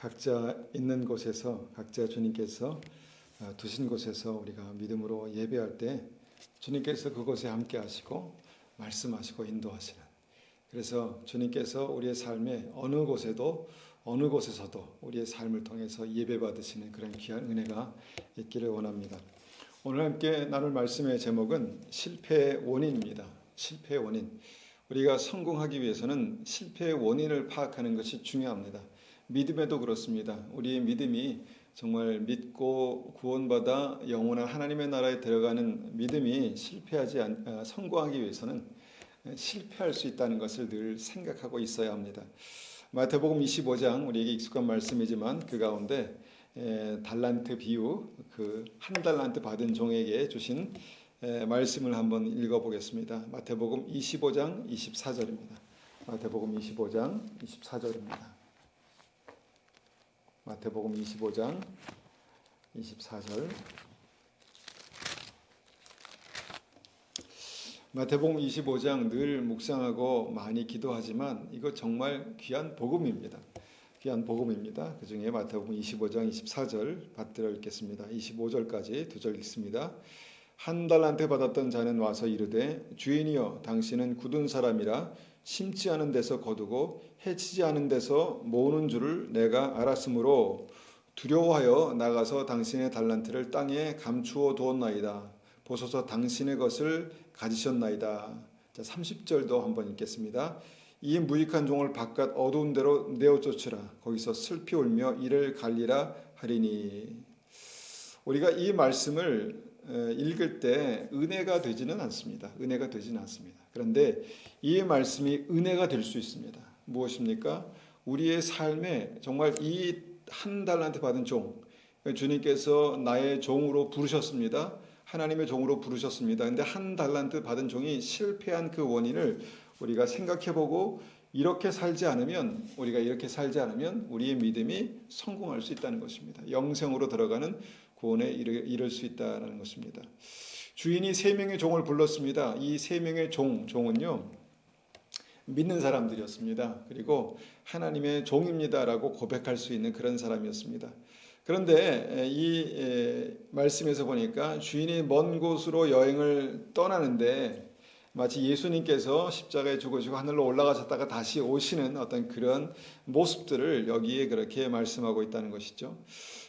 각자 있는 곳에서 각자 주님께서 두신 곳에서 우리가 믿음으로 예배할 때 주님께서 그곳에 함께 하시고 말씀하시고 인도하시는, 그래서 주님께서 우리의 삶에 어느 곳에도 어느 곳에서도 우리의 삶을 통해서 예배받으시는 그런 귀한 은혜가 있기를 원합니다. 오늘 함께 나눌 말씀의 제목은 실패의 원인입니다. 실패의 원인. 우리가 성공하기 위해서는 실패의 원인을 파악하는 것이 중요합니다. 믿음에도 그렇습니다. 우리의 믿음이 정말 믿고 구원받아 영원한 하나님의 나라에 들어가는 믿음이 성공하기 위해서는 실패할 수 있다는 것을 늘 생각하고 있어야 합니다. 마태복음 25장, 우리에게 익숙한 말씀이지만 그 가운데 달란트 비유, 그 한 달란트 받은 종에게 주신 말씀을 한번 읽어보겠습니다. 마태복음 25장 24절입니다. 마태복음 25장 24절입니다. 마태복음 25장 24절. 마태복음 25장 늘 묵상하고 많이 기도하지만 이거 정말 귀한 복음입니다. 귀한 복음입니다. 그 중에 마태복음 25장 24절 받들어 읽겠습니다. 25절까지 두 절 읽습니다. 한 달란트 받았던 자는 와서 이르되 주인이여 당신은 굳은 사람이라 심지 않은 데서 거두고 해치지 않은 데서 모으는 줄을 내가 알았으므로 두려워하여 나가서 당신의 달란트를 땅에 감추어 두었나이다. 보소서 당신의 것을 가지셨나이다. 자, 30절도 한번 읽겠습니다. 이 무익한 종을 바깥 어두운 데로 내어 쫓으라. 거기서 슬피 울며 이를 갈리라 하리니. 우리가 이 말씀을 읽을 때 은혜가 되지는 않습니다. 은혜가 되지는 않습니다. 그런데 이 말씀이 은혜가 될 수 있습니다. 무엇입니까? 우리의 삶에 정말 이 한 달란트 받은 종, 주님께서 나의 종으로 부르셨습니다. 하나님의 종으로 부르셨습니다. 근데 한 달란트 받은 종이 실패한 그 원인을 우리가 생각해보고 이렇게 살지 않으면 우리의 믿음이 성공할 수 있다는 것입니다. 영생으로 들어가는 구원에 이를 수 있다는 것입니다. 주인이 세 명의 종을 불렀습니다. 이 세 명의 종은요, 믿는 사람들이었습니다. 그리고 하나님의 종입니다라고 고백할 수 있는 그런 사람이었습니다. 그런데 이 말씀에서 보니까 주인이 먼 곳으로 여행을 떠나는데 마치 예수님께서 십자가에 죽으시고 하늘로 올라가셨다가 다시 오시는 어떤 그런 모습들을 여기에 그렇게 말씀하고 있다는 것이죠.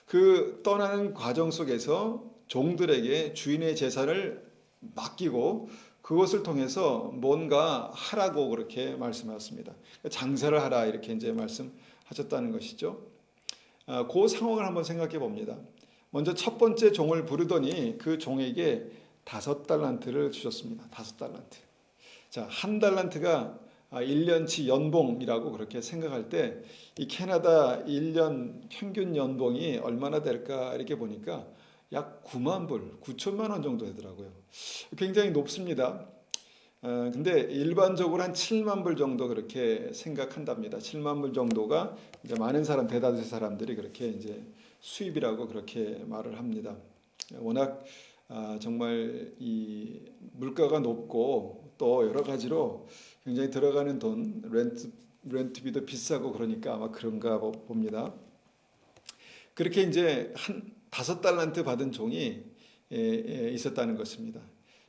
그 떠나는 과정 속에서 종들에게 주인의 재산을 맡기고 그것을 통해서 뭔가 하라고 그렇게 말씀하셨습니다. 장사를 하라 이렇게 이제 말씀하셨다는 것이죠. 그 상황을 한번 생각해 봅니다. 먼저 첫 번째 종을 부르더니 그 종에게 5달란트를 주셨습니다. 5달란트. 자, 한 달란트가 1년치 연봉이라고 그렇게 생각할 때 이 캐나다 1년 평균 연봉이 얼마나 될까 이렇게 보니까 약 9만 불, 9천만 원 정도 되더라고요. 굉장히 높습니다. 근데 일반적으로 한 7만 불 정도 그렇게 생각한답니다. 7만 불 정도가 이제 많은 대다수의 사람들이 그렇게 이제 수입이라고 그렇게 말을 합니다. 워낙 정말 이 물가가 높고 또 여러 가지로 굉장히 들어가는 돈, 렌트비도 비싸고 그러니까 아마 그런가 봅니다. 그렇게 이제 한 5달란트 받은 종이 있었다는 것입니다.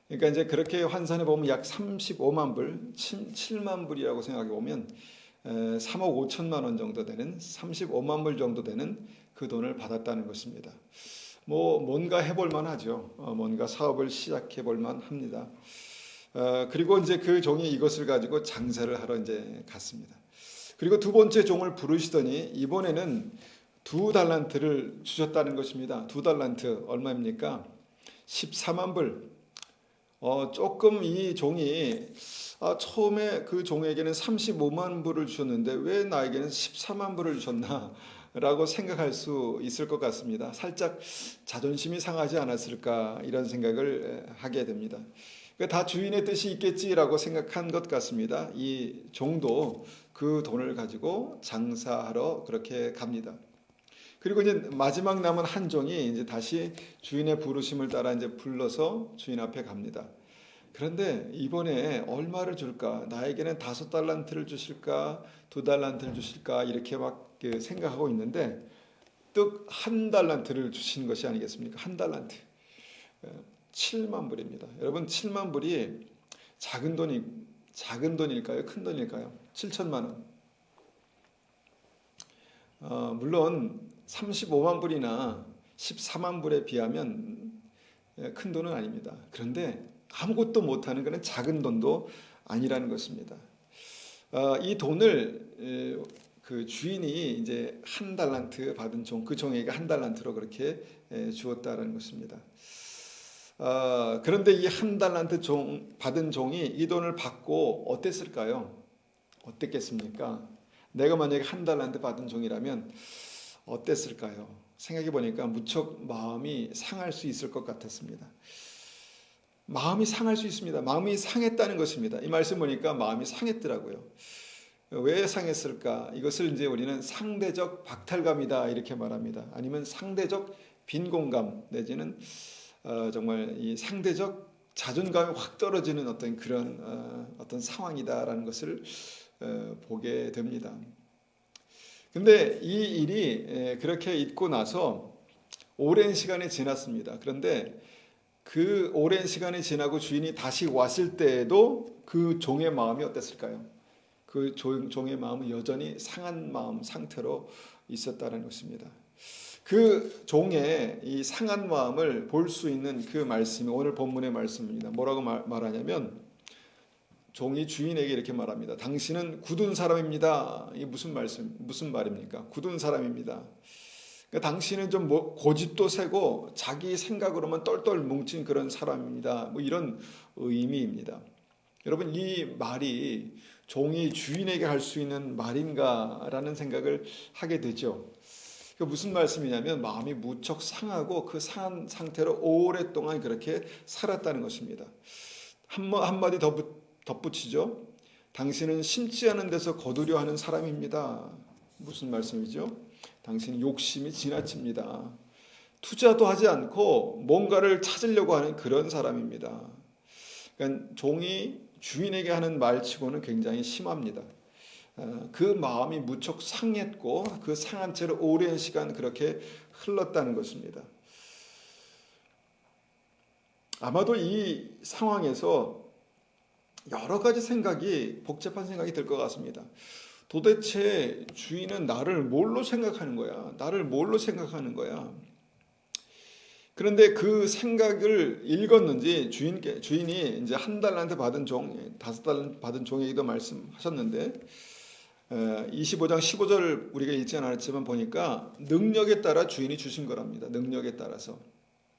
그러니까 이제 그렇게 환산해 보면 약 35만 불, 7만 불이라고 생각해 보면 3억 5천만 원 정도 되는 35만 불 정도 되는 그 돈을 받았다는 것입니다. 뭔가 해볼 만하죠. 뭔가 사업을 시작해 볼 만합니다. 그리고 이제 그 종이 이것을 가지고 장사를 하러 이제 갔습니다. 그리고 두 번째 종을 부르시더니 이번에는 2달란트를 주셨다는 것입니다. 2달란트 얼마입니까? 14만 불. 조금 이 종이 처음에 그 종에게는 35만 불을 주셨는데 왜 나에게는 14만 불을 주셨나? 라고 생각할 수 있을 것 같습니다. 살짝 자존심이 상하지 않았을까 이런 생각을 하게 됩니다. 다 주인의 뜻이 있겠지라고 생각한 것 같습니다. 이 종도 그 돈을 가지고 장사하러 그렇게 갑니다. 그리고 이제 마지막 남은 한 종이 이제 다시 주인의 부르심을 따라 이제 불러서 주인 앞에 갑니다. 그런데 이번에 얼마를 줄까? 나에게는 5달란트를 주실까? 2달란트를 주실까? 이렇게 막 생각하고 있는데 뚝 1달란트를 주신 것이 아니겠습니까? 1달란트. 7만 불입니다. 여러분 7만 불이 작은 돈일까요? 큰 돈일까요? 7천만 원. 물론 35만 불이나 14만 불에 비하면 큰 돈은 아닙니다. 그런데 아무것도 못하는 그런 작은 돈도 아니라는 것입니다. 이 돈을 그 주인이 이제 1달란트 받은 종, 그 종에게 1달란트로 그렇게 주었다라는 것입니다. 그런데 이 1달란트 받은 종이 이 돈을 받고 어땠을까요? 어땠겠습니까? 내가 만약에 1달란트 받은 종이라면 어땠을까요? 생각해 보니까 무척 마음이 상할 수 있을 것 같았습니다. 마음이 상할 수 있습니다. 마음이 상했다는 것입니다. 이 말씀 보니까 마음이 상했더라고요. 왜 상했을까? 이것을 이제 우리는 상대적 박탈감이다 이렇게 말합니다. 아니면 상대적 빈곤감 내지는 정말 이 상대적 자존감이 확 떨어지는 어떤 그런 어떤 상황이다라는 것을 보게 됩니다. 근데 이 일이 그렇게 있고 나서 오랜 시간이 지났습니다. 그런데 그 오랜 시간이 지나고 주인이 다시 왔을 때에도 그 종의 마음이 어땠을까요? 그 종의 마음은 여전히 상한 마음 상태로 있었다는 것입니다. 그 종의 이 상한 마음을 볼 수 있는 그 말씀이 오늘 본문의 말씀입니다. 뭐라고 말하냐면 종이 주인에게 이렇게 말합니다. 당신은 굳은 사람입니다. 이게 무슨 말입니까? 굳은 사람입니다. 그러니까 당신은 좀 고집도 세고 자기 생각으로만 똘똘 뭉친 그런 사람입니다. 뭐 이런 의미입니다. 여러분 이 말이 종이 주인에게 할 수 있는 말인가라는 생각을 하게 되죠. 무슨 말씀이냐면 마음이 무척 상하고 그 상한 상태로 오랫동안 그렇게 살았다는 것입니다. 한마디 더 덧붙이죠. 당신은 심지 않은 데서 거두려 하는 사람입니다. 무슨 말씀이죠? 당신은 욕심이 지나칩니다. 투자도 하지 않고 뭔가를 찾으려고 하는 그런 사람입니다. 그러니까 종이 주인에게 하는 말치고는 굉장히 심합니다. 그 마음이 무척 상했고 그 상한 채로 오랜 시간 그렇게 흘렀다는 것입니다. 아마도 이 상황에서 여러 가지 복잡한 생각이 들 것 같습니다. 도대체 주인은 나를 뭘로 생각하는 거야? 나를 뭘로 생각하는 거야? 그런데 그 생각을 읽었는지 주인이 이제 1달란트 받은 종, 5달란트 받은 종에게도 말씀하셨는데 25장 15절 우리가 읽지 않았지만 보니까 능력에 따라 주인이 주신 거랍니다. 능력에 따라서.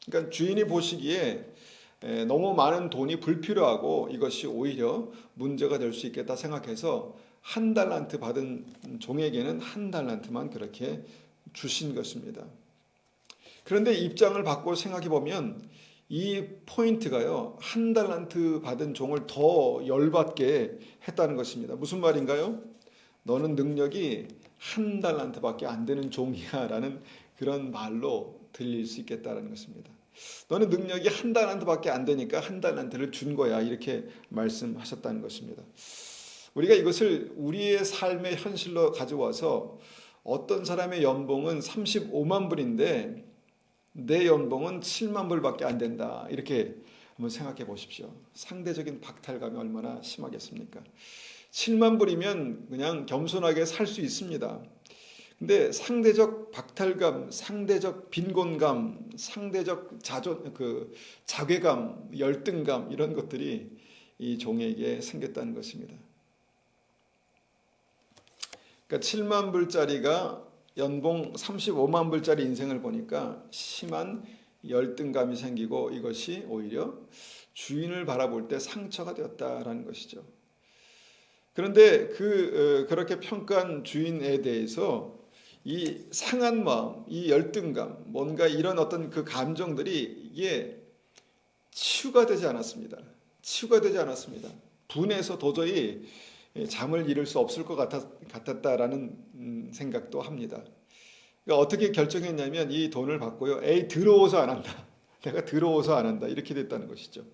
그러니까 주인이 보시기에 너무 많은 돈이 불필요하고 이것이 오히려 문제가 될 수 있겠다 생각해서 1달란트 받은 종에게는 1달란트만 그렇게 주신 것입니다. 그런데 입장을 바꿔 생각해 보면 이 포인트가요, 1달란트 받은 종을 더 열받게 했다는 것입니다. 무슨 말인가요? 너는 능력이 1달란트밖에 안 되는 종이야 라는 그런 말로 들릴 수 있겠다는 것입니다. 너는 능력이 1달란트밖에 안 되니까 1달란트를 준 거야 이렇게 말씀하셨다는 것입니다. 우리가 이것을 우리의 삶의 현실로 가져와서 어떤 사람의 연봉은 35만 불인데 내 연봉은 7만 불밖에 안 된다 이렇게 한번 생각해 보십시오. 상대적인 박탈감이 얼마나 심하겠습니까? 7만 불이면 그냥 겸손하게 살 수 있습니다. 근데 상대적 박탈감, 상대적 빈곤감, 상대적 자괴감, 열등감 이런 것들이 이 종에게 생겼다는 것입니다. 그러니까 7만 불짜리가 연봉 35만 불짜리 인생을 보니까 심한 열등감이 생기고 이것이 오히려 주인을 바라볼 때 상처가 되었다라는 것이죠. 그런데 그렇게 평가한 주인에 대해서 이 상한 마음, 이 열등감, 뭔가 이런 어떤 그 감정들이 이게 치유가 되지 않았습니다. 치유가 되지 않았습니다. 분해서 도저히 잠을 이룰 수 없을 것 같았다라는 생각도 합니다. 그러니까 어떻게 결정했냐면 이 돈을 받고요. 에이 더러워서 안 한다. 내가 더러워서 안 한다. 이렇게 됐다는 것이죠.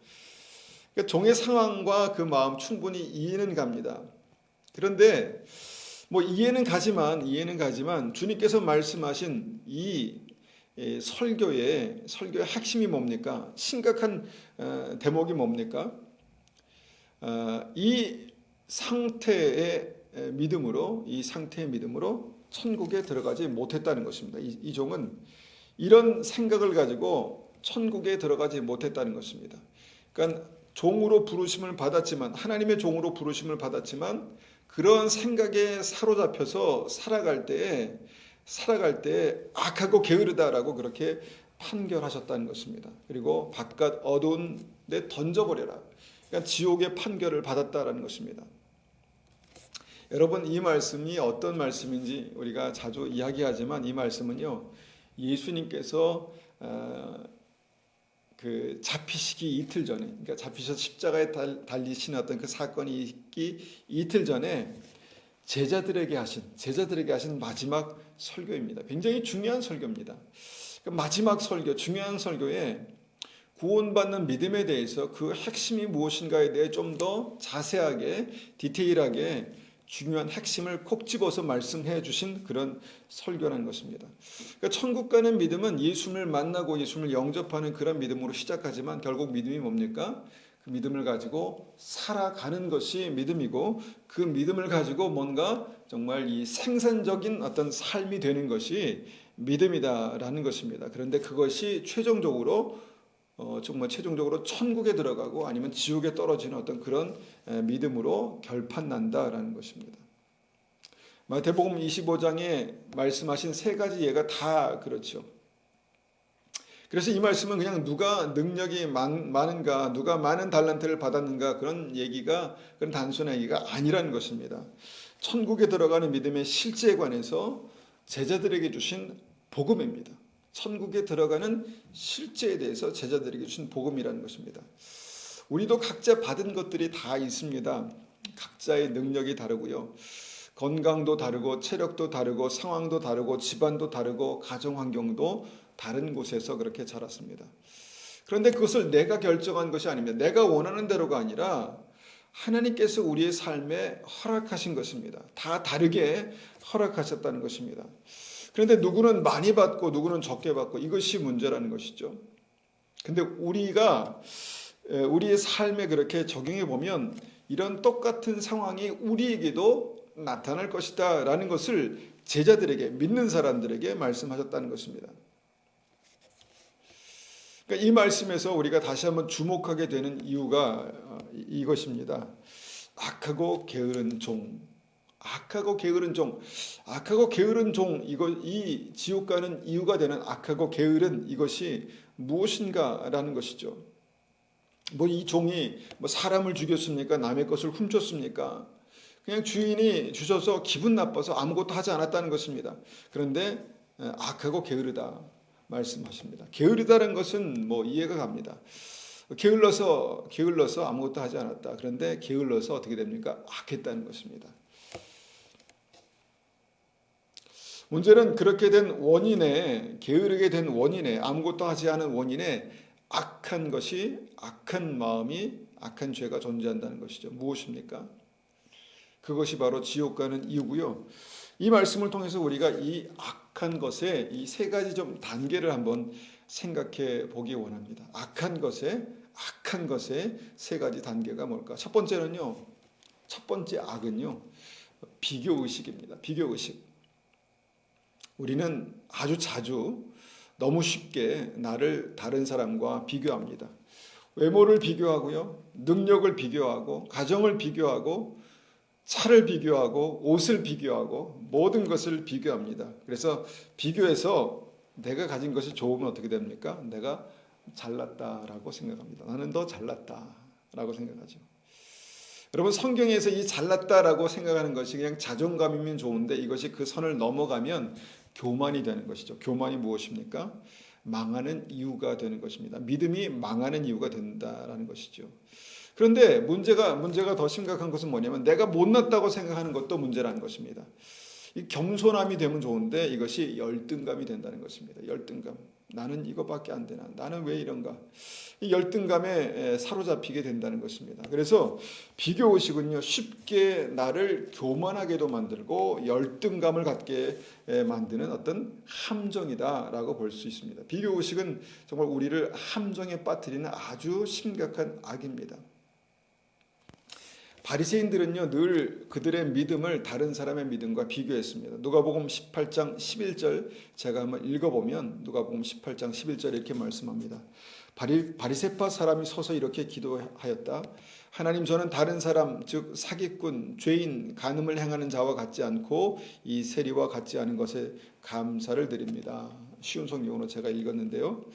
그러니까 종의 상황과 그 마음 충분히 이해는 갑니다. 그런데 뭐 이해는 가지만 주님께서 말씀하신 이 설교의 핵심이 뭡니까? 심각한 대목이 뭡니까? 이 상태의 믿음으로 천국에 들어가지 못했다는 것입니다. 이 종은 이런 생각을 가지고 천국에 들어가지 못했다는 것입니다. 그러니까 종으로 부르심을 받았지만, 하나님의 종으로 부르심을 받았지만 그런 생각에 사로잡혀서 살아갈 때에 악하고 게으르다라고 그렇게 판결하셨다는 것입니다. 그리고 바깥 어두운 데 던져버려라. 그러니까 지옥의 판결을 받았다라는 것입니다. 여러분, 이 말씀이 어떤 말씀인지 우리가 자주 이야기하지만 이 말씀은요, 예수님께서 그 잡히시기 이틀 전에, 그러니까 잡히셔서 십자가에 달리신 어떤 그 사건이 있기 이틀 전에 제자들에게 하신 마지막 설교입니다. 굉장히 중요한 설교입니다. 마지막 설교, 중요한 설교에 구원받는 믿음에 대해서 그 핵심이 무엇인가에 대해 좀 더 자세하게, 디테일하게 중요한 핵심을 콕 집어서 말씀해 주신 그런 설교라는 것입니다. 그러니까 천국 가는 믿음은 예수를 만나고 예수를 영접하는 그런 믿음으로 시작하지만 결국 믿음이 뭡니까? 그 믿음을 가지고 살아가는 것이 믿음이고, 그 믿음을 가지고 뭔가 정말 이 생산적인 어떤 삶이 되는 것이 믿음이다라는 것입니다. 그런데 그것이 정말 최종적으로 천국에 들어가고 아니면 지옥에 떨어지는 어떤 그런 믿음으로 결판난다라는 것입니다. 마태복음 25장에 말씀하신 세 가지 예가 다 그렇죠. 그래서 이 말씀은 그냥 누가 능력이 많은가, 누가 많은 달란트를 받았는가 그런 단순한 얘기가 아니라는 것입니다. 천국에 들어가는 믿음의 실제에 관해서 제자들에게 주신 복음입니다. 천국에 들어가는 실제에 대해서 제자들에게 주신 복음이라는 것입니다. 우리도 각자 받은 것들이 다 있습니다. 각자의 능력이 다르고요. 건강도 다르고 체력도 다르고 상황도 다르고 집안도 다르고 가정 환경도 다른 곳에서 그렇게 자랐습니다. 그런데 그것을 내가 결정한 것이 아닙니다. 내가 원하는 대로가 아니라 하나님께서 우리의 삶에 허락하신 것입니다. 다 다르게 허락하셨다는 것입니다. 그런데 누구는 많이 받고 누구는 적게 받고 이것이 문제라는 것이죠. 근데 우리가 우리의 삶에 그렇게 적용해 보면 이런 똑같은 상황이 우리에게도 나타날 것이다 라는 것을 제자들에게, 믿는 사람들에게 말씀하셨다는 것입니다. 그러니까 이 말씀에서 우리가 다시 한번 주목하게 되는 이유가 이것입니다. 악하고 게으른 종, 이 지옥 가는 이유가 되는 악하고 게으른 이것이 무엇인가라는 것이죠. 뭐 이 종이 사람을 죽였습니까? 남의 것을 훔쳤습니까? 그냥 주인이 주셔서 기분 나빠서 아무것도 하지 않았다는 것입니다. 그런데 악하고 게으르다 말씀하십니다. 게으르다는 것은 이해가 갑니다. 게을러서 아무것도 하지 않았다. 그런데 게을러서 어떻게 됩니까? 악했다는 것입니다. 문제는 그렇게 된 원인에, 게으르게 된 원인에, 아무것도 하지 않은 원인에 악한 마음이, 악한 죄가 존재한다는 것이죠. 무엇입니까? 그것이 바로 지옥 가는 이유고요. 이 말씀을 통해서 우리가 이 악한 것의 이 세 가지 좀 단계를 한번 생각해 보기 원합니다. 악한 것의 세 가지 단계가 뭘까? 첫 번째 악은요, 비교의식입니다. 비교의식. 우리는 아주 자주 너무 쉽게 나를 다른 사람과 비교합니다. 외모를 비교하고요, 능력을 비교하고, 가정을 비교하고, 차를 비교하고, 옷을 비교하고, 모든 것을 비교합니다. 그래서 비교해서 내가 가진 것이 좋으면 어떻게 됩니까? 내가 잘났다라고 생각합니다. 나는 더 잘났다라고 생각하죠. 여러분, 성경에서 이 잘났다라고 생각하는 것이 그냥 자존감이면 좋은데 이것이 그 선을 넘어가면 교만이 되는 것이죠. 교만이 무엇입니까? 망하는 이유가 되는 것입니다. 믿음이 망하는 이유가 된다라는 것이죠. 그런데 문제가 더 심각한 것은 뭐냐면 내가 못났다고 생각하는 것도 문제라는 것입니다. 이 겸손함이 되면 좋은데 이것이 열등감이 된다는 것입니다. 열등감. 나는 이거밖에 안 되나? 나는 왜 이런가? 이 열등감에 사로잡히게 된다는 것입니다. 그래서 비교의식은요, 쉽게 나를 교만하게도 만들고 열등감을 갖게 만드는 어떤 함정이다라고 볼 수 있습니다. 비교의식은 정말 우리를 함정에 빠뜨리는 아주 심각한 악입니다. 바리새인들은요, 늘 그들의 믿음을 다른 사람의 믿음과 비교했습니다. 누가복음 18장 11절 제가 한번 읽어보면 누가복음 18장 11절 이렇게 말씀합니다. 바리새파 사람이 서서 이렇게 기도하였다. 하나님, 저는 다른 사람, 즉 사기꾼, 죄인, 간음을 행하는 자와 같지 않고 이 세리와 같지 않은 것에 감사를 드립니다. 쉬운 성경으로 제가 읽었는데요.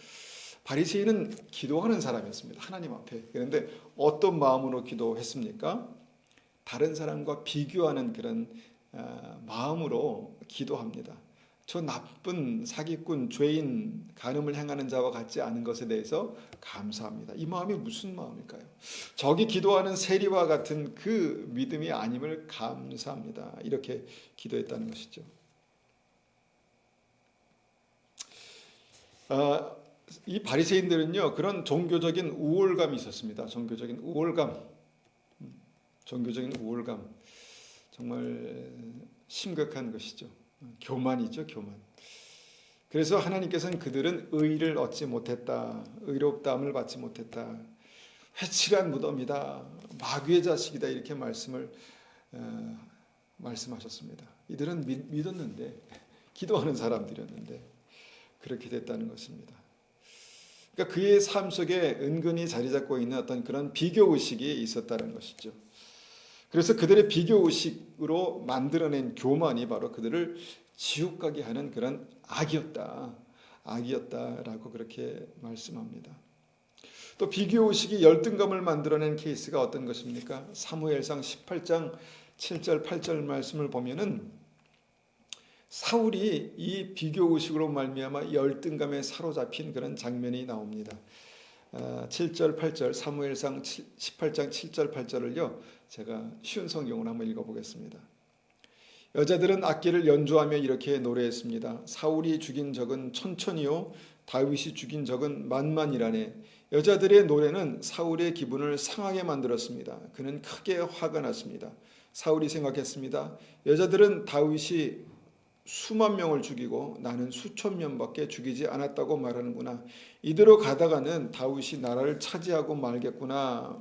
바리새인은 기도하는 사람이었습니다. 하나님 앞에. 그런데 어떤 마음으로 기도했습니까? 다른 사람과 비교하는 그런 마음으로 기도합니다. 저 나쁜 사기꾼, 죄인, 간음을 행하는 자와 같지 않은 것에 대해서 감사합니다. 이 마음이 무슨 마음일까요? 저기 기도하는 세리와 같은 그 믿음이 아님을 감사합니다. 이렇게 기도했다는 것이죠. 이 바리새인들은요, 그런 종교적인 우월감이 있었습니다. 종교적인 우월감, 정말 심각한 것이죠. 교만이죠, 교만. 그래서 하나님께서는 그들은 의를 얻지 못했다, 의롭다함을 받지 못했다, 회칠한 무덤이다, 마귀의 자식이다, 이렇게 말씀하셨습니다. 이들은 믿었는데, 기도하는 사람들이었는데 그렇게 됐다는 것입니다. 그러니까 그의 삶 속에 은근히 자리 잡고 있는 어떤 그런 비교의식이 있었다는 것이죠. 그래서 그들의 비교의식으로 만들어낸 교만이 바로 그들을 지옥 가게 하는 그런 악이었다라고 그렇게 말씀합니다. 또 비교의식이 열등감을 만들어낸 케이스가 어떤 것입니까? 사무엘상 18장 7절 8절 말씀을 보면은 사울이 이 비교의식으로 말미암아 열등감에 사로잡힌 그런 장면이 나옵니다. 7절 8절 사무엘상 18장 7절 8절을요, 제가 쉬운 성경으로 한번 읽어보겠습니다. 여자들은 악기를 연주하며 이렇게 노래했습니다. 사울이 죽인 적은 천천히요, 다윗이 죽인 적은 만만이라네. 여자들의 노래는 사울의 기분을 상하게 만들었습니다. 그는 크게 화가 났습니다. 사울이 생각했습니다. 여자들은 다윗이 수만 명을 죽이고 나는 수천 명밖에 죽이지 않았다고 말하는구나. 이대로 가다가는 다윗이 나라를 차지하고 말겠구나.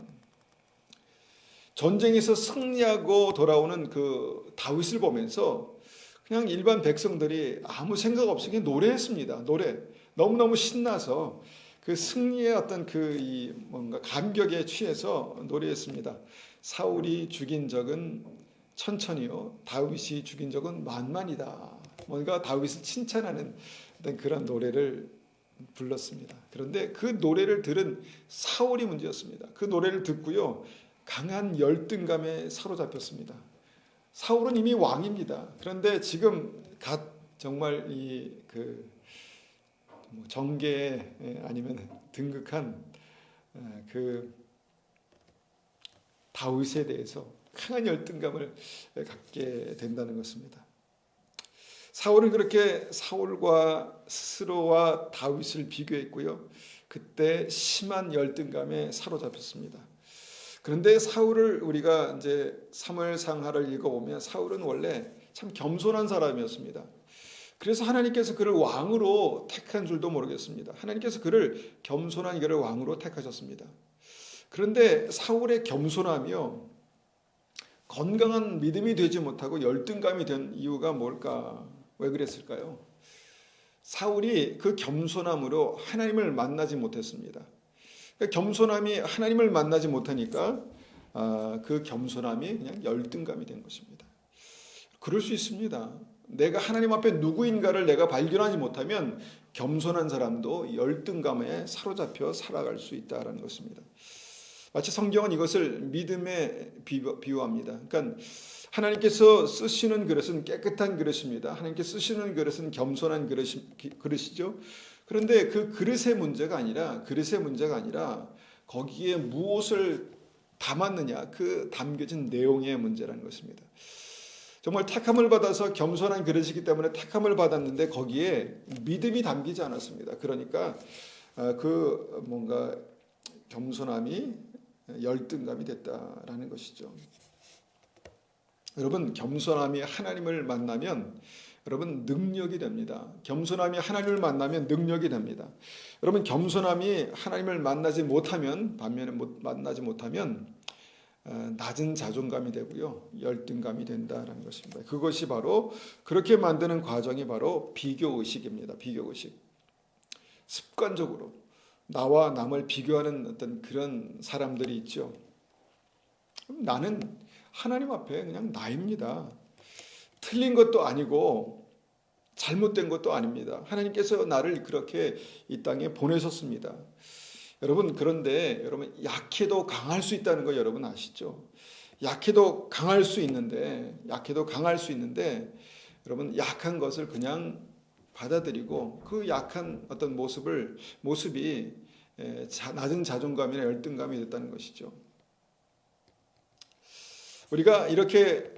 전쟁에서 승리하고 돌아오는 그 다윗을 보면서 그냥 일반 백성들이 아무 생각 없이 그냥 노래했습니다. 노래. 너무너무 신나서 그 승리의 어떤 그 뭔가 감격에 취해서 노래했습니다. 사울이 죽인 적은 천천히요, 다윗이 죽인 적은 만만이다. 뭔가 다윗을 칭찬하는 어떤 그런 노래를 불렀습니다. 그런데 그 노래를 들은 사울이 문제였습니다. 그 노래를 듣고요, 강한 열등감에 사로잡혔습니다. 사울은 이미 왕입니다. 그런데 지금 정말 정계에 아니면 등극한 그 다윗에 대해서 강한 열등감을 갖게 된다는 것입니다. 사울은 그렇게 사울과 스스로와 다윗을 비교했고요, 그때 심한 열등감에 사로잡혔습니다. 그런데 사울을 우리가 이제 사무엘상하를 읽어보면 사울은 원래 참 겸손한 사람이었습니다. 그래서 하나님께서 그를 왕으로 택한 줄도 모르겠습니다. 하나님께서 그를 겸손한 그를 왕으로 택하셨습니다. 그런데 사울의 겸손함이요, 건강한 믿음이 되지 못하고 열등감이 된 이유가 뭘까? 왜 그랬을까요? 사울이 그 겸손함으로 하나님을 만나지 못했습니다. 겸손함이 하나님을 만나지 못하니까 그 겸손함이 그냥 열등감이 된 것입니다. 그럴 수 있습니다. 내가 하나님 앞에 누구인가를 내가 발견하지 못하면 겸손한 사람도 열등감에 사로잡혀 살아갈 수 있다는 것입니다. 마치 성경은 이것을 믿음에 비유합니다. 그러니까 하나님께서 쓰시는 그릇은 깨끗한 그릇입니다. 하나님께서 쓰시는 그릇은 겸손한 그릇이죠. 그런데 그 그릇의 문제가 아니라 거기에 무엇을 담았느냐, 그 담겨진 내용의 문제라는 것입니다. 정말 택함을 받아서 겸손한 그릇이기 때문에 택함을 받았는데 거기에 믿음이 담기지 않았습니다. 그러니까 그 뭔가 겸손함이 열등감이 됐다라는 것이죠. 여러분, 겸손함이 하나님을 만나면 여러분 능력이 됩니다. 겸손함이 하나님을 만나면 능력이 됩니다. 여러분, 겸손함이 하나님을 만나지 못하면, 반면에 만나지 못하면 낮은 자존감이 되고요, 열등감이 된다라는 것입니다. 그것이 바로, 그렇게 만드는 과정이 바로 비교의식입니다. 비교의식. 습관적으로 나와 남을 비교하는 어떤 그런 사람들이 있죠. 나는 하나님 앞에 그냥 나입니다. 틀린 것도 아니고 잘못된 것도 아닙니다. 하나님께서 나를 그렇게 이 땅에 보내셨습니다. 여러분, 그런데 여러분, 약해도 강할 수 있다는 거 여러분 아시죠? 약해도 강할 수 있는데 여러분, 약한 것을 그냥 받아들이고 그 약한 어떤 모습이 낮은 자존감이나 열등감이 됐다는 것이죠. 우리가 이렇게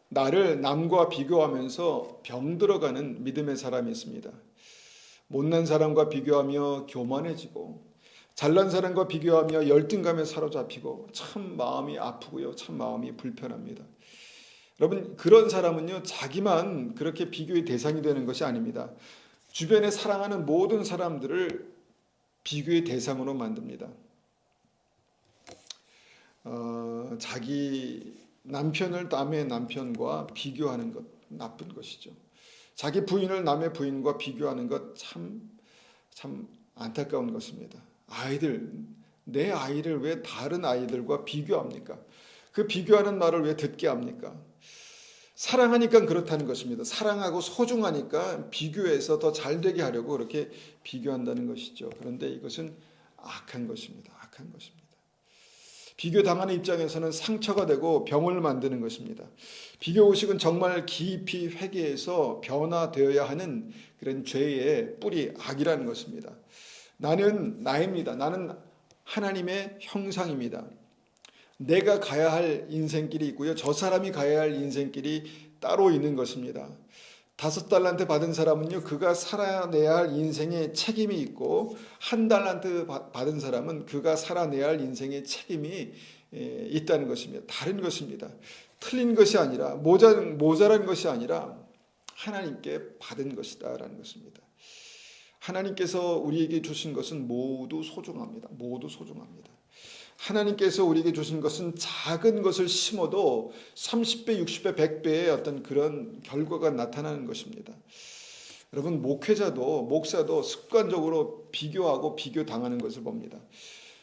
나를 남과 비교하면서 병들어가는 믿음의 사람이 있습니다. 못난 사람과 비교하며 교만해지고, 잘난 사람과 비교하며 열등감에 사로잡히고, 참 마음이 아프고요, 참 마음이 불편합니다. 여러분, 그런 사람은요, 자기만 그렇게 비교의 대상이 되는 것이 아닙니다. 주변에 사랑하는 모든 사람들을 비교의 대상으로 만듭니다. 자기 남편을 남의 남편과 비교하는 것, 나쁜 것이죠. 자기 부인을 남의 부인과 비교하는 것, 참 안타까운 것입니다. 내 아이를 왜 다른 아이들과 비교합니까? 그 비교하는 말을 왜 듣게 합니까? 사랑하니까 그렇다는 것입니다. 사랑하고 소중하니까 비교해서 더 잘되게 하려고 그렇게 비교한다는 것이죠. 그런데 이것은 악한 것입니다. 악한 것입니다. 비교당하는 입장에서는 상처가 되고 병을 만드는 것입니다. 비교의식은 정말 깊이 회개해서 변화되어야 하는 그런 죄의 뿌리, 악이라는 것입니다. 나는 나입니다. 나는 하나님의 형상입니다. 내가 가야 할 인생길이 있고요, 저 사람이 가야 할 인생길이 따로 있는 것입니다. 5달란트 받은 사람은요, 그가 살아내야 할 인생의 책임이 있고, 1달란트 받은 사람은 그가 살아내야 할 인생의 책임이 있다는 것입니다. 다른 것입니다. 틀린 것이 아니라, 모자란 것이 아니라 하나님께 받은 것이다라는 것입니다. 하나님께서 우리에게 주신 것은 모두 소중합니다. 모두 소중합니다. 하나님께서 우리에게 주신 것은 작은 것을 심어도 30배, 60배, 100배의 어떤 그런 결과가 나타나는 것입니다. 여러분, 목사도 습관적으로 비교하고 비교당하는 것을 봅니다.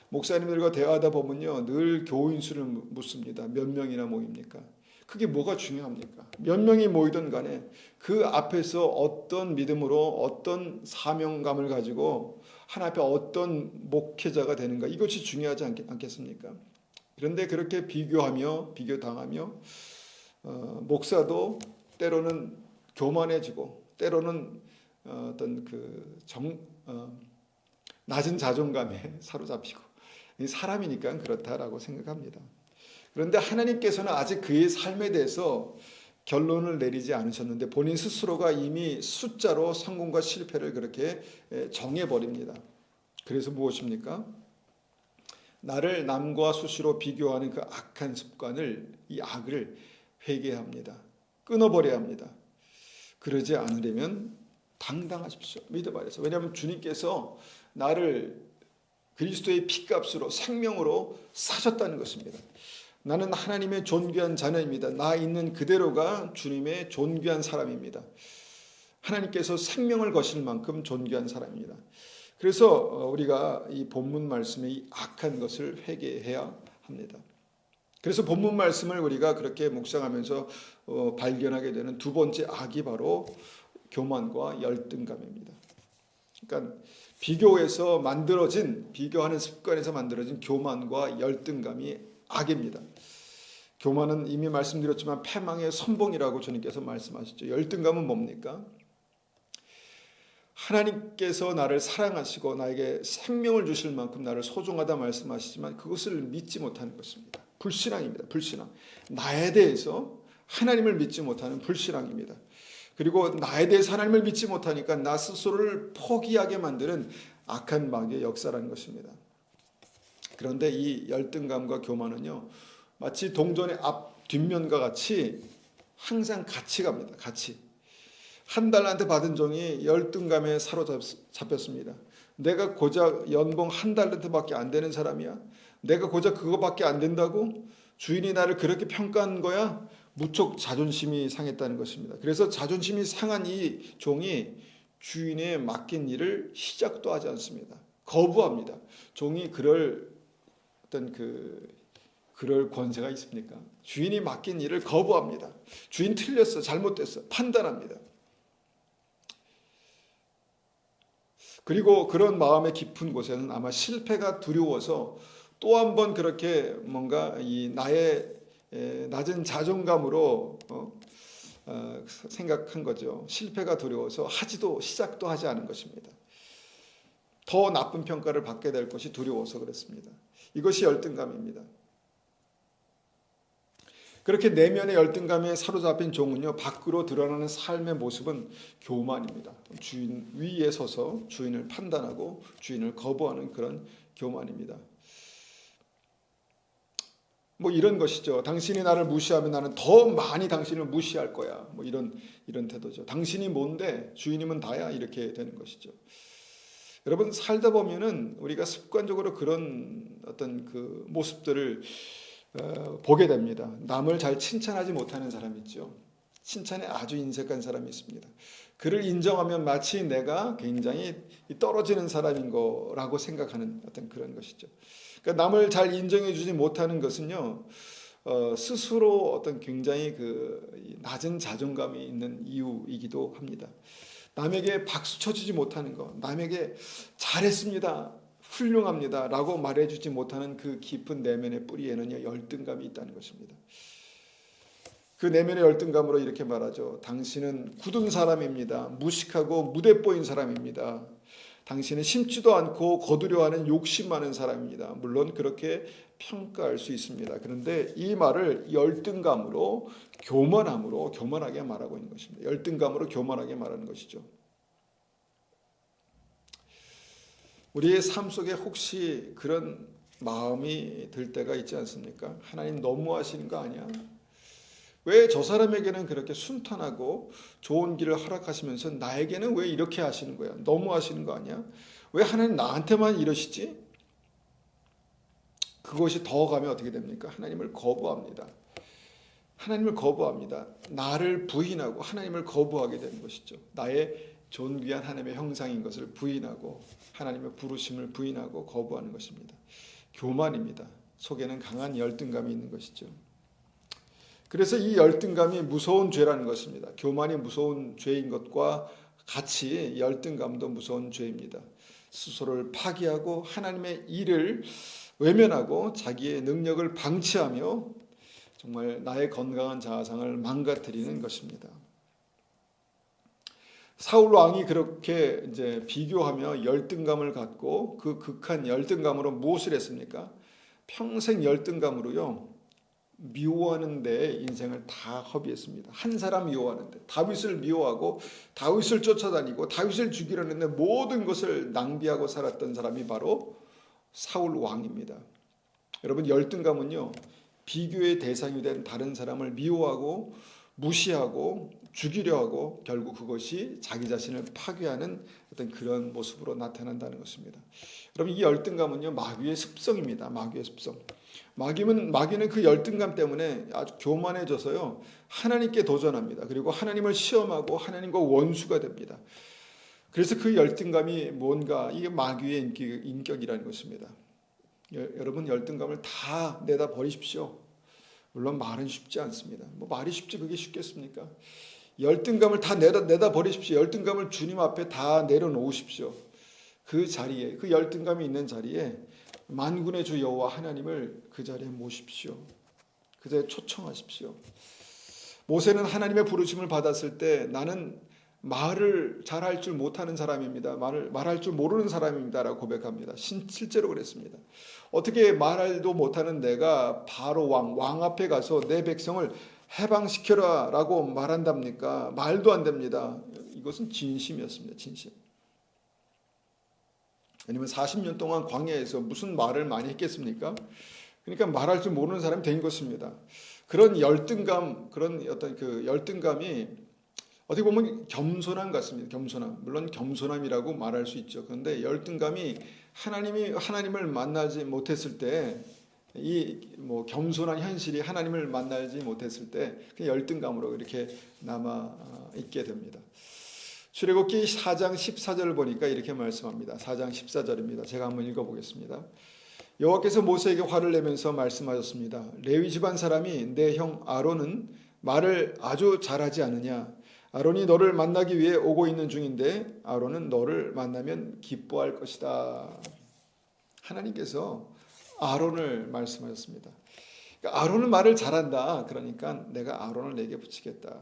목사님들과 대화하다 보면요, 늘 교인수를 묻습니다. 몇 명이나 모입니까? 그게 뭐가 중요합니까? 몇 명이 모이든 간에 그 앞에서 어떤 믿음으로, 어떤 사명감을 가지고 하나님 앞에 어떤 목회자가 되는가, 이것이 중요하지 않겠습니까? 그런데 그렇게 비교당하며 목사도 때로는 교만해지고, 때로는 어떤 낮은 자존감에 사로잡히고, 사람이니까 그렇다라고 생각합니다. 그런데 하나님께서는 아직 그의 삶에 대해서 결론을 내리지 않으셨는데, 본인 스스로가 이미 숫자로 성공과 실패를 그렇게 정해버립니다. 그래서 무엇입니까? 나를 남과 수시로 비교하는 그 악한 습관을, 이 악을 회개합니다. 끊어버려야 합니다. 그러지 않으려면 당당하십시오. 믿어봐야죠. 왜냐하면 주님께서 나를 그리스도의 피값으로, 생명으로 사셨다는 것입니다. 나는 하나님의 존귀한 자녀입니다. 나 있는 그대로가 주님의 존귀한 사람입니다. 하나님께서 생명을 거실 만큼 존귀한 사람입니다. 그래서 우리가 이 본문 말씀의 이 악한 것을 회개해야 합니다. 그래서 본문 말씀을 우리가 그렇게 묵상하면서 발견하게 되는 두 번째 악이 바로 교만과 열등감입니다. 그러니까 비교하는 습관에서 만들어진 교만과 열등감이 악입니다. 교만은 이미 말씀드렸지만 패망의 선봉이라고 주님께서 말씀하셨죠. 열등감은 뭡니까? 하나님께서 나를 사랑하시고 나에게 생명을 주실 만큼 나를 소중하다 말씀하시지만 그것을 믿지 못하는 것입니다. 불신앙입니다. 불신앙. 나에 대해서 하나님을 믿지 못하는 불신앙입니다. 그리고 나에 대해서 하나님을 믿지 못하니까 나 스스로를 포기하게 만드는 악한 마귀의 역사라는 것입니다. 그런데 이 열등감과 교만은요, 마치 동전의 앞 뒷면과 같이 항상 같이 갑니다. 같이. 한 달란트 받은 종이 열등감에 사로잡혔습니다. 내가 고작 연봉 한 달란트밖에 안 되는 사람이야? 내가 고작 그거밖에 안 된다고? 주인이 나를 그렇게 평가한 거야? 무척 자존심이 상했다는 것입니다. 그래서 자존심이 상한 이 종이 주인의 맡긴 일을 시작도 하지 않습니다. 거부합니다. 종이 그럴 권세가 있습니까? 주인이 맡긴 일을 거부합니다. 주인 틀렸어, 잘못됐어, 판단합니다. 그리고 그런 마음의 깊은 곳에는 아마 실패가 두려워서 또 한 번 그렇게 뭔가 이 나의 낮은 자존감으로 생각한 거죠. 실패가 두려워서 시작도 하지 않은 것입니다. 더 나쁜 평가를 받게 될 것이 두려워서 그랬습니다. 이것이 열등감입니다. 그렇게 내면의 열등감에 사로잡힌 종은요, 밖으로 드러나는 삶의 모습은 교만입니다. 주인 위에 서서 주인을 판단하고 주인을 거부하는 그런 교만입니다. 뭐 이런 것이죠. 당신이 나를 무시하면 나는 더 많이 당신을 무시할 거야. 뭐 이런 태도죠. 당신이 뭔데 주인이면 다야, 이렇게 되는 것이죠. 여러분, 살다 보면은 우리가 습관적으로 그런 어떤 그 모습들을 보게 됩니다. 남을 잘 칭찬하지 못하는 사람이 있죠. 칭찬에 아주 인색한 사람이 있습니다. 그를 인정하면 마치 내가 굉장히 떨어지는 사람인 거라고 생각하는 어떤 그런 것이죠. 그러니까 남을 잘 인정해 주지 못하는 것은요, 스스로 어떤 굉장히 그 낮은 자존감이 있는 이유이기도 합니다. 남에게 박수 쳐주지 못하는 것, 남에게 잘했습니다, 훌륭합니다 라고 말해주지 못하는 그 깊은 내면의 뿌리에는요, 열등감이 있다는 것입니다. 그 내면의 열등감으로 이렇게 말하죠. 당신은 굳은 사람입니다. 무식하고 무대뽀인 사람입니다. 당신은 심지도 않고 거두려하는 욕심 많은 사람입니다. 물론 그렇게 평가할 수 있습니다. 그런데 이 말을 열등감으로, 교만하게 말하고 있는 것입니다. 열등감으로 교만하게 말하는 것이죠. 우리의 삶 속에 혹시 그런 마음이 들 때가 있지 않습니까? 하나님 너무하시는 거 아니야? 왜 저 사람에게는 그렇게 순탄하고 좋은 길을 허락하시면서 나에게는 왜 이렇게 하시는 거야? 너무하시는 거 아니야? 왜 하나님 나한테만 이러시지? 그것이 더 가면 어떻게 됩니까? 하나님을 거부합니다. 하나님을 거부합니다. 나를 부인하고 하나님을 거부하게 되는 것이죠. 나의 존귀한 하나님의 형상인 것을 부인하고 하나님의 부르심을 부인하고 거부하는 것입니다. 교만입니다. 속에는 강한 열등감이 있는 것이죠. 그래서 이 열등감이 무서운 죄라는 것입니다. 교만이 무서운 죄인 것과 같이 열등감도 무서운 죄입니다. 스스로를 파기하고 하나님의 일을 외면하고 자기의 능력을 방치하며 정말 나의 건강한 자아상을 망가뜨리는 것입니다. 사울 왕이 그렇게 이제 비교하며 열등감을 갖고 그 극한 열등감으로 무엇을 했습니까? 평생 열등감으로요, 미워하는 데 인생을 다 허비했습니다. 한 사람 미워하는데, 다윗을 미워하고 다윗을 쫓아다니고 다윗을 죽이려는데 모든 것을 낭비하고 살았던 사람이 바로 사울 왕입니다. 여러분, 열등감은요, 비교의 대상이 된 다른 사람을 미워하고 무시하고 죽이려 하고 결국 그것이 자기 자신을 파괴하는 어떤 그런 모습으로 나타난다는 것입니다. 여러분, 이 열등감은요, 마귀의 습성입니다. 마귀의 습성. 마귀는 그 열등감 때문에 아주 교만해져서요, 하나님께 도전합니다. 그리고 하나님을 시험하고 하나님과 원수가 됩니다. 그래서 그 열등감이 뭔가, 이게 마귀의 인격이라는 것입니다. 여러분, 열등감을 다 내다 버리십시오. 물론 말은 쉽지 않습니다. 뭐 말이 쉽지 그게 쉽겠습니까? 열등감을 다 내다 버리십시오. 열등감을 주님 앞에 다 내려놓으십시오. 그 자리에, 그 열등감이 있는 자리에 만군의 주 여호와 하나님을 그 자리에 모십시오. 그 자리에 초청하십시오. 모세는 하나님의 부르심을 받았을 때 나는 말을 잘할 줄 못하는 사람입니다. 말할 줄 모르는 사람입니다 라고 고백합니다. 실제로 그랬습니다. 어떻게 말도 못하는 내가 바로 왕 앞에 가서 내 백성을 해방시켜라 라고 말한답니까? 말도 안 됩니다. 이것은 진심이었습니다. 진심. 왜냐면 40년 동안 광야에서 무슨 말을 많이 했겠습니까? 그러니까 말할 줄 모르는 사람이 된 것입니다. 그런 열등감, 그런 어떤 그 열등감이 어떻게 보면 겸손함 같습니다. 겸손함. 물론 겸손함이라고 말할 수 있죠. 그런데 열등감이 하나님을 만나지 못했을 때, 이 뭐 겸손한 현실이 하나님을 만나지 못했을 때 그 열등감으로 이렇게 남아 있게 됩니다. 출애굽기 4장 14절 보니까 이렇게 말씀합니다. 4장 14절입니다. 제가 한번 읽어보겠습니다. 여호와께서 모세에게 화를 내면서 말씀하셨습니다. 레위 집안 사람이 내 형 아론은 말을 아주 잘하지 않느냐? 아론이 너를 만나기 위해 오고 있는 중인데 아론은 너를 만나면 기뻐할 것이다. 하나님께서 아론을 말씀하셨습니다. 그러니까 아론은 말을 잘한다. 그러니까 내가 아론을 내게 붙이겠다.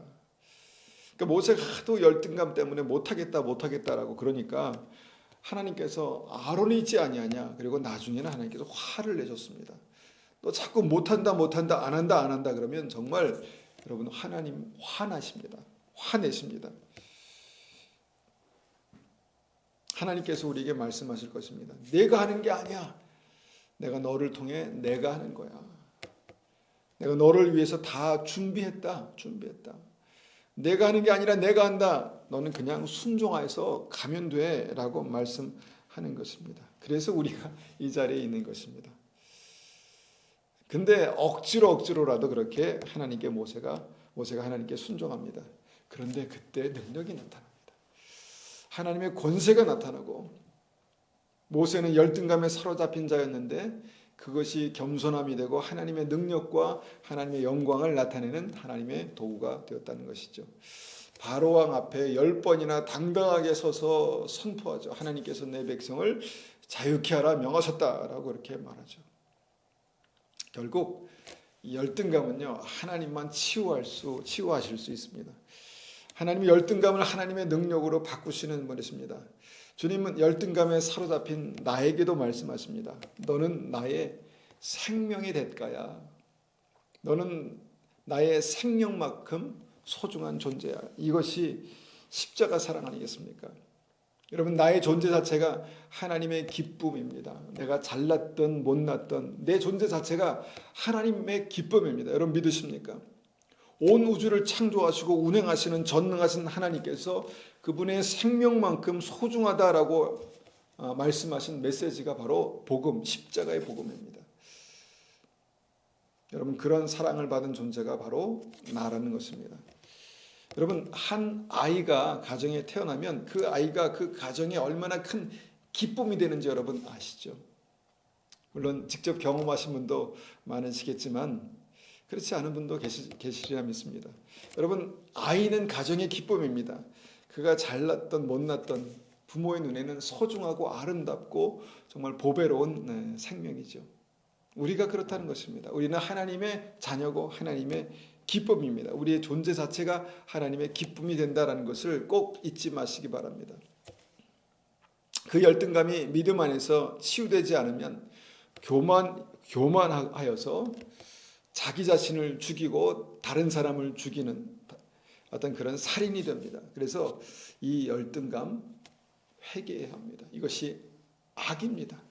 그러니까 모세가 하도 열등감 때문에 못하겠다라고 그러니까 하나님께서 아론이 있지 아니하냐. 그리고 나중에는 하나님께서 화를 내셨습니다. 너 자꾸 못한다 안 한다 그러면 정말 여러분 하나님 화나십니다. 화내십니다. 하나님께서 우리에게 말씀하실 것입니다. 내가 하는 게 아니야. 내가 너를 통해 내가 하는 거야. 내가 너를 위해서 다 준비했다. 내가 하는 게 아니라 내가 한다. 너는 그냥 순종해서 가면 돼 라고 말씀하는 것입니다. 그래서 우리가 이 자리에 있는 것입니다. 근데 억지로라도 그렇게 모세가 하나님께 순종합니다. 그런데 그때 능력이 나타납니다. 하나님의 권세가 나타나고 모세는 열등감에 사로잡힌 자였는데 그것이 겸손함이 되고 하나님의 능력과 하나님의 영광을 나타내는 하나님의 도구가 되었다는 것이죠. 바로왕 앞에 10번이나 당당하게 서서 선포하죠. 하나님께서 내 백성을 자유케 하라 명하셨다라고 그렇게 말하죠. 결국 이 열등감은요, 하나님만 치유하실 수 있습니다. 하나님의 열등감을 하나님의 능력으로 바꾸시는 분이십니다. 주님은 열등감에 사로잡힌 나에게도 말씀하십니다. 너는 나의 생명의 대가야. 너는 나의 생명만큼 소중한 존재야. 이것이 십자가 사랑 아니겠습니까? 여러분, 나의 존재 자체가 하나님의 기쁨입니다. 내가 잘났던 못났던 내 존재 자체가 하나님의 기쁨입니다. 여러분 믿으십니까? 온 우주를 창조하시고 운행하시는 전능하신 하나님께서 그분의 생명만큼 소중하다라고 말씀하신 메시지가 바로 복음, 십자가의 복음입니다. 여러분, 그런 사랑을 받은 존재가 바로 나라는 것입니다. 여러분, 한 아이가 가정에 태어나면 그 아이가 그 가정에 얼마나 큰 기쁨이 되는지 여러분 아시죠? 물론 직접 경험하신 분도 많으시겠지만 그렇지 않은 분도 계시리라 믿습니다. 여러분, 아이는 가정의 기쁨입니다. 그가 잘났던 못났던 부모의 눈에는 소중하고 아름답고 정말 보배로운 생명이죠. 우리가 그렇다는 것입니다. 우리는 하나님의 자녀고 하나님의 기쁨입니다. 우리의 존재 자체가 하나님의 기쁨이 된다는 것을 꼭 잊지 마시기 바랍니다. 그 열등감이 믿음 안에서 치유되지 않으면 교만하여서 자기 자신을 죽이고 다른 사람을 죽이는 어떤 그런 살인이 됩니다. 그래서 이 열등감 회개해야 합니다. 이것이 악입니다.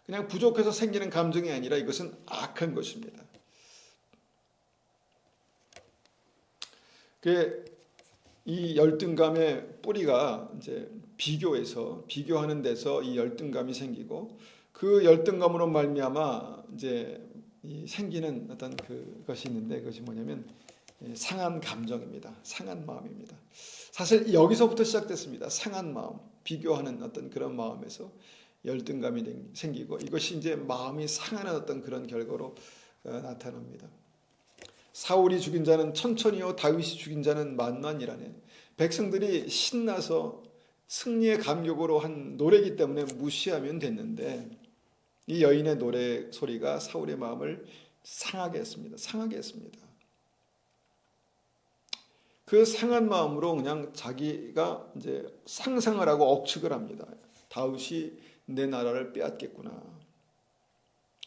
그냥 부족해서 생기는 감정이 아니라 이것은 악한 것입니다. 이 열등감의 뿌리가 이제 비교하는 데서 이 열등감이 생기고 그 열등감으로 말미암아 이제 생기는 어떤 그것이 있는데 그것이 뭐냐면 상한 감정입니다. 상한 마음입니다. 사실 여기서부터 시작됐습니다. 상한 마음, 비교하는 어떤 그런 마음에서 열등감이 생기고 이것이 이제 마음이 상하는 어떤 그런 결과로 나타납니다. 사울이 죽인 자는 천천히요 다윗이 죽인 자는 만만이라네. 백성들이 신나서 승리의 감격으로 한 노래이기 때문에 무시하면 됐는데 이 여인의 노래 소리가 사울의 마음을 상하게 했습니다. 그 상한 마음으로 그냥 자기가 이제 상상을 하고 억측을 합니다. 다윗이 내 나라를 빼앗겠구나.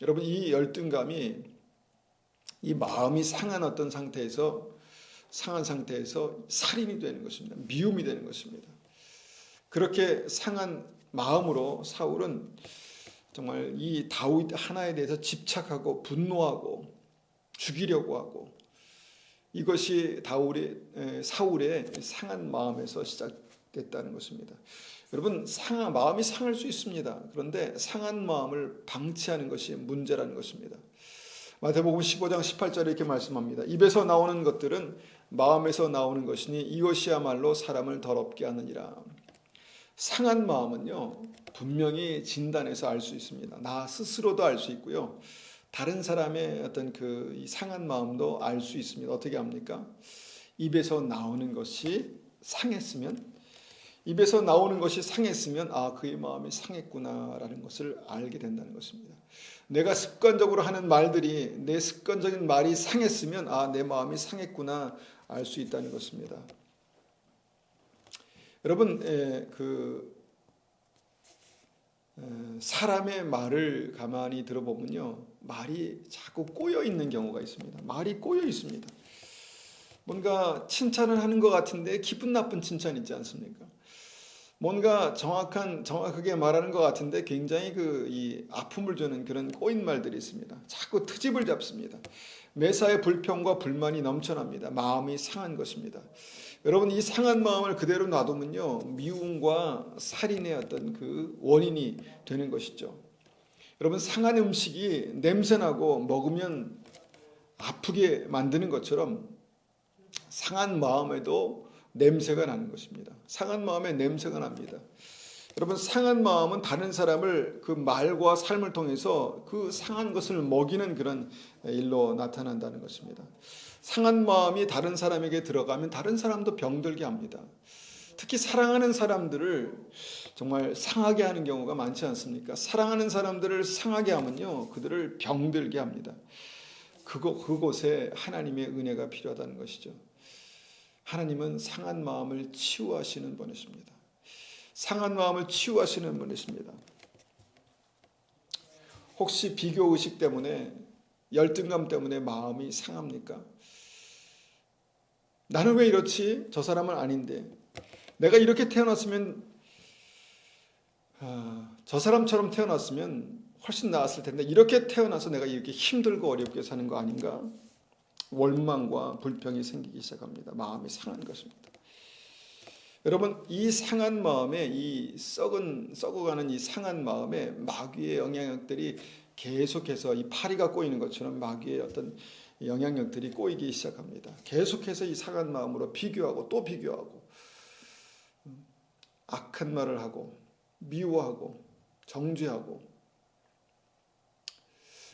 여러분, 이 열등감이 이 마음이 상한 어떤 상태에서 살인이 되는 것입니다. 미움이 되는 것입니다. 그렇게 상한 마음으로 사울은 정말 이 다윗 하나에 대해서 집착하고 분노하고 죽이려고 하고, 이것이 사울의 상한 마음에서 시작됐다는 것입니다. 여러분, 마음이 상할 수 있습니다. 그런데 상한 마음을 방치하는 것이 문제라는 것입니다. 마태복음 15장 18절에 이렇게 말씀합니다. 입에서 나오는 것들은 마음에서 나오는 것이니 이것이야말로 사람을 더럽게 하느니라. 상한 마음은요, 분명히 진단해서 알 수 있습니다. 나 스스로도 알 수 있고요, 다른 사람의 어떤 이 상한 마음도 알 수 있습니다. 어떻게 합니까? 입에서 나오는 것이 상했으면, 그의 마음이 상했구나라는 것을 알게 된다는 것입니다. 내가 습관적으로 하는 말들이, 내 습관적인 말이 상했으면 내 마음이 상했구나 알 수 있다는 것입니다. 여러분, 사람의 말을 가만히 들어보면요, 말이 자꾸 꼬여 있는 경우가 있습니다. 말이 꼬여 있습니다. 뭔가 칭찬을 하는 것 같은데 기분 나쁜 칭찬 있지 않습니까? 뭔가 정확하게 말하는 것 같은데 굉장히 이 아픔을 주는 그런 꼬인 말들이 있습니다. 자꾸 트집을 잡습니다. 매사에 불평과 불만이 넘쳐납니다. 마음이 상한 것입니다. 여러분, 이 상한 마음을 그대로 놔두면요, 미움과 살인의 어떤 그 원인이 되는 것이죠. 여러분, 상한 음식이 냄새나고 먹으면 아프게 만드는 것처럼 상한 마음에도 냄새가 나는 것입니다. 상한 마음에 냄새가 납니다. 여러분, 상한 마음은 다른 사람을 그 말과 삶을 통해서 그 상한 것을 먹이는 그런 일로 나타난다는 것입니다. 상한 마음이 다른 사람에게 들어가면 다른 사람도 병들게 합니다. 특히 사랑하는 사람들을 정말 상하게 하는 경우가 많지 않습니까? 사랑하는 사람들을 상하게 하면요, 그들을 병들게 합니다. 그곳에 하나님의 은혜가 필요하다는 것이죠. 하나님은 상한 마음을 치유하시는 분이십니다. 상한 마음을 치유하시는 분이십니다. 혹시 비교의식 때문에, 열등감 때문에 마음이 상합니까? 나는 왜 이렇지? 저 사람은 아닌데. 내가 이렇게 태어났으면, 저 사람처럼 태어났으면 훨씬 나았을 텐데 이렇게 태어나서 내가 이렇게 힘들고 어렵게 사는 거 아닌가? 원망과 불평이 생기기 시작합니다. 마음이 상한 것입니다. 여러분, 이 상한 마음에, 이 썩어가는 이 상한 마음에 마귀의 영향력들이 계속해서 이 파리가 꼬이는 것처럼 마귀의 어떤 영향력들이 꼬이기 시작합니다. 계속해서 이 상한 마음으로 비교하고 또 비교하고, 악한 말을 하고 미워하고 정죄하고.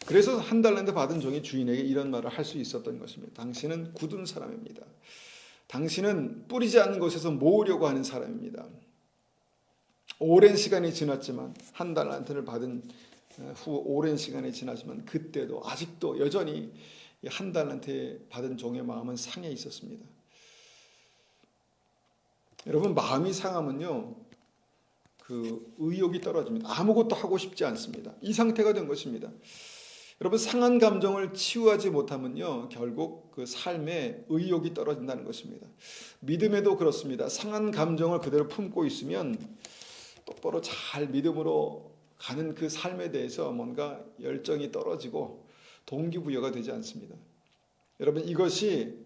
그래서 한 달란트 받은 종이 주인에게 이런 말을 할 수 있었던 것입니다. 당신은 굳은 사람입니다. 당신은 뿌리지 않는 곳에서 모으려고 하는 사람입니다. 오랜 시간이 지났지만, 한 달란트를 받은 후 오랜 시간이 지났지만 그때도 아직도 여전히 한 달란트 받은 종의 마음은 상해 있었습니다. 여러분, 마음이 상하면요, 그 의욕이 떨어집니다. 아무것도 하고 싶지 않습니다. 이 상태가 된 것입니다. 여러분, 상한 감정을 치유하지 못하면요, 결국 그 삶에 의욕이 떨어진다는 것입니다. 믿음에도 그렇습니다. 상한 감정을 그대로 품고 있으면 똑바로 잘 믿음으로 가는 그 삶에 대해서 뭔가 열정이 떨어지고 동기부여가 되지 않습니다. 여러분, 이것이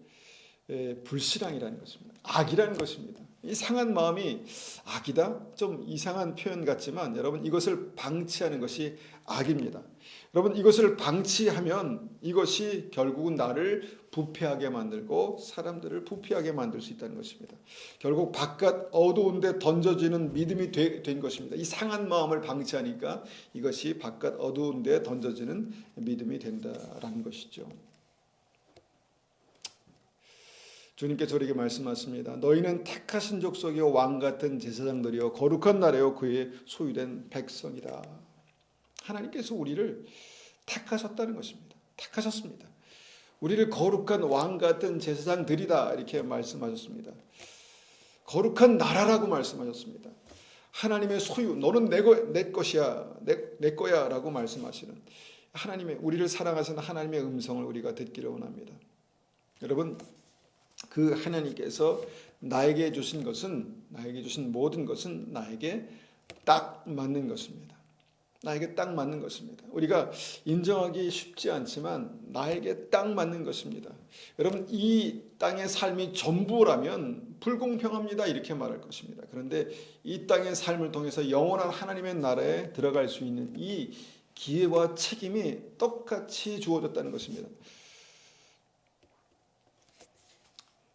불신앙이라는 것입니다. 악이라는 것입니다. 이 상한 마음이 악이다? 좀 이상한 표현 같지만 여러분, 이것을 방치하는 것이 악입니다. 여러분, 이것을 방치하면 이것이 결국은 나를 부패하게 만들고 사람들을 부패하게 만들 수 있다는 것입니다. 결국 바깥 어두운 데 던져지는 믿음이 된 것입니다. 이 상한 마음을 방치하니까 이것이 바깥 어두운 데 던져지는 믿음이 된다라는 것이죠. 주님께서 우리에게 말씀하십니다. 너희는 택하신 족속이요 왕같은 제사장들이요 거룩한 나라요 그의 소유된 백성이다. 하나님께서 우리를 택하셨다는 것입니다. 택하셨습니다. 우리를 거룩한 왕같은 제사장들이다 이렇게 말씀하셨습니다. 거룩한 나라라고 말씀하셨습니다. 하나님의 소유, 너는 내 것이야, 내 거야 라고 말씀하시는, 우리를 사랑하시는 하나님의 음성을 우리가 듣기를 원합니다. 여러분, 그 하나님께서 나에게 주신 모든 것은 나에게 딱 맞는 것입니다. 나에게 딱 맞는 것입니다. 우리가 인정하기 쉽지 않지만 나에게 딱 맞는 것입니다. 여러분, 이 땅의 삶이 전부라면 불공평합니다 이렇게 말할 것입니다. 그런데 이 땅의 삶을 통해서 영원한 하나님의 나라에 들어갈 수 있는 이 기회와 책임이 똑같이 주어졌다는 것입니다.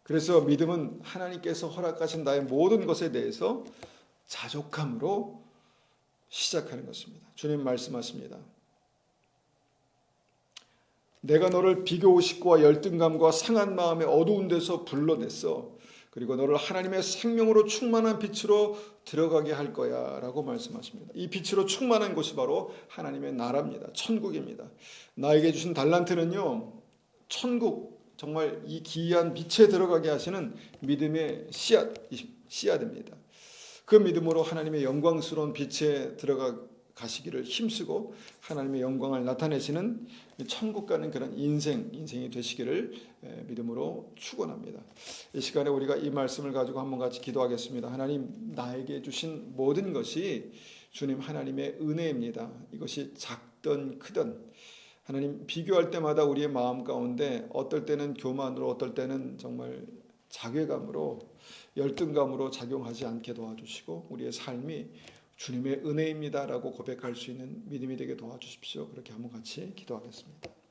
그래서 믿음은 하나님께서 허락하신 나의 모든 것에 대해서 자족함으로 시작하는 것입니다. 주님 말씀하십니다. 내가 너를 비교의식과 열등감과 상한 마음에 어두운 데서 불러냈어. 그리고 너를 하나님의 생명으로 충만한 빛으로 들어가게 할 거야 라고 말씀하십니다. 이 빛으로 충만한 곳이 바로 하나님의 나라입니다. 천국입니다. 나에게 주신 달란트는요, 천국, 정말 이 기이한 빛에 들어가게 하시는 믿음의 씨앗입니다. 그 믿음으로 하나님의 영광스러운 빛에 들어가시기를 힘쓰고 하나님의 영광을 나타내시는 천국 가는 그런 인생이 되시기를 믿음으로 축원합니다. 이 시간에 우리가 이 말씀을 가지고 한번 같이 기도하겠습니다. 하나님, 나에게 주신 모든 것이 주님 하나님의 은혜입니다. 이것이 작든 크든 하나님, 비교할 때마다 우리의 마음 가운데 어떨 때는 교만으로, 어떨 때는 정말 자괴감으로, 열등감으로 작용하지 않게 도와주시고 우리의 삶이 주님의 은혜입니다라고 고백할 수 있는 믿음이 되게 도와주십시오. 그렇게 한번 같이 기도하겠습니다.